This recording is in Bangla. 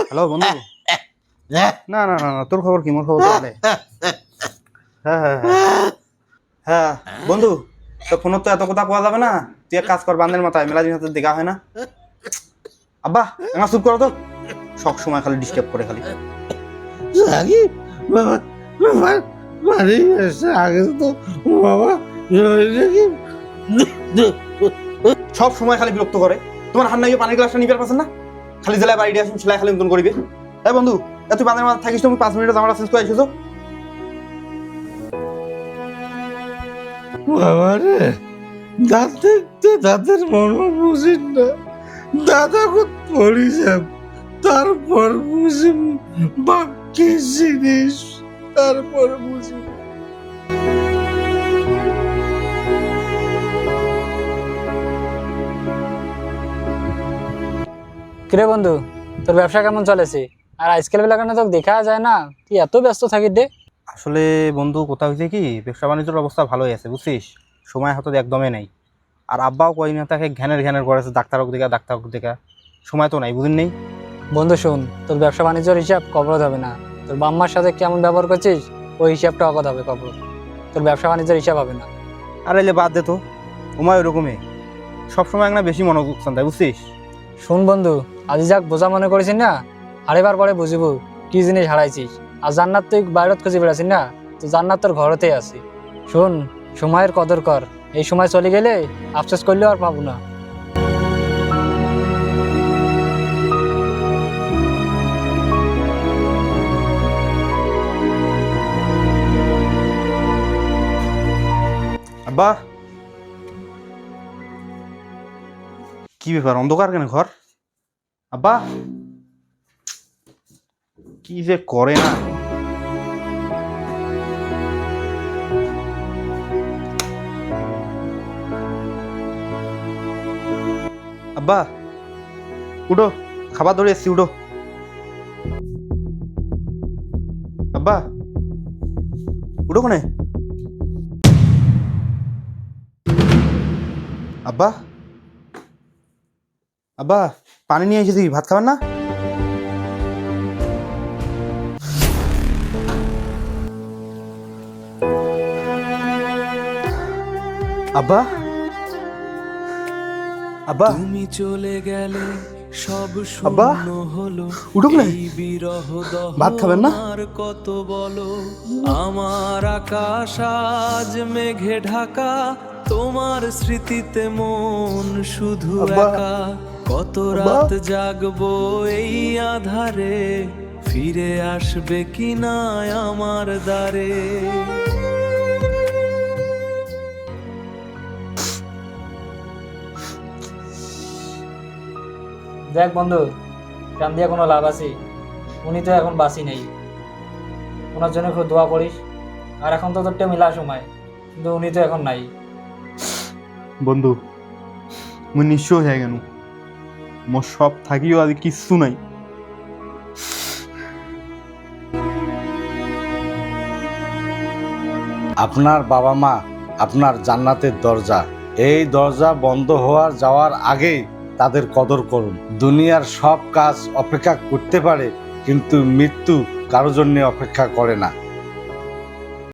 হ্যালো বন্ধু। না না না না, তোর খবর কি? মোর খবর তো ভালো। হ্যাঁ হ্যাঁ হ্যাঁ হ্যাঁ বন্ধু, তো ফোনত তো এত কথা কোয়া যাবে না। তুই এক কাজ কর, বান্ধের মাথায় মেলা দিন হাতে দেখা হয় না। আব্বা আমার চুপ করো তো, সব সময় খালি ডিস্টার্ব করে খালি। সাকিব বাবা, বাবা বাড়ি এসে আগে তো বাবা সাকিব সব সময় খালি বিরক্ত করে। তোমার হাত নাই পানির গ্লাসটা নিবে পারছেন না? খালি জেলায় বাড়ি আসুন, সেলাই খালি নতুন করিবে। হ্যাঁ বন্ধু, তুই বান্ধের মাথায় থাকিস, তুমি 5 মিনিটে জামাটা চেঞ্জ করে এসেছো। বাবা রে, দাঁতের তো দাঁতের মর্ম বুঝিস না। দাদা খুব পরিযাম, তারপর বুঝি বাক্যে জিনিস, তারপর বুঝি। কিরে বন্ধু, তোর ব্যবসা কেমন চলেছে? আর আজকাল বেলা কেন তোকে দেখা যায় না? তুই এত ব্যস্ত থাকিস রে? আসলে বন্ধু, কথা হয়েছে কি, ব্যবসা বাণিজ্যের অবস্থা ভালোই আছে বুঝছিস, সময় হাতে একদমই নাই। আর আব্বাও কই না, তাকে ঘ্যানের ঘ্যানের করেছে, ডাক্তার হোক দেখা সময় তো নাই, বুঝিন নেই। বন্ধু শোন, তোর ব্যবসা বাণিজ্যের হিসাব কবরত হবে না। তোর বাম্মার সাথে কেমন ব্যবহার করছিস, ওই হিসাবটা অগত হবে কবরত। তোর ব্যবসা বাণিজ্যের হিসাব হবে না। আর এলে বাদ দে তো, ওমায় ওরকমই সবসময় একটা বেশি মনোযোগ দেয় বুঝছিস। শোন বন্ধু, আজি যাক বোঝা মনে করেছিস না, হারিবার পরে বুঝিব কি জিনিস হারাইছিস। আর জান্নাত তুই বাইরত খুঁজে বেড়াছিস না, তো জান্নাত তোর ঘরতেই আছে। শোন, সময়ের কদর কর, এই সময় চলে গেলে আফসোস করলেও আর পাবো না। আব্বা, কি ব্যাপার, অন্ধকার কেন ঘর? আব্বা, কি যে করে না। আব্বা উঠো, খাবার ধরে এসছি, উঠো। আব্বা উঠো কোনে। আব্বা, আব্বা পানি নিয়ে এসেছি, ভাত খাবেন না? আব্বা, আব্বা, তুমি চলে গেলে সব আব্বা শূন্য হলো। উঠুক না, এই বিরহ ভাত খাবেন না? আর কত বলো। আমার আকাশ আজ মেঘে ঢাকা, তোমার স্মৃতিতে মন শুধু আব্বা, একা। কত আব্বা। রাত জাগবো এই আধারে, ফিরে আসবে কিনা আমার দ্বারে। দেখ বন্ধু, কান দিয়ে কোনো লাভ আছে? উনি তো এখন বাঁচি নেই। ওনার জন্য খুব দোয়া করিস। আর এখন তো তোরটা মিলা সময়, কিন্তু উনি তো এখন নাই। বন্ধু, মুই নিঃস্ব হয়ে গেল, মোর সব থাকিও আজ কিচ্ছু নাই। আপনার বাবা মা আপনার জান্নাতের দরজা, এই দরজা বন্ধ হওয়ার যাওয়ার আগেই তাদের কদর করুন। দুনিয়ার সব কাজ অপেক্ষা করতে পারে, কিন্তু মৃত্যু কারো জন্য অপেক্ষা করে না।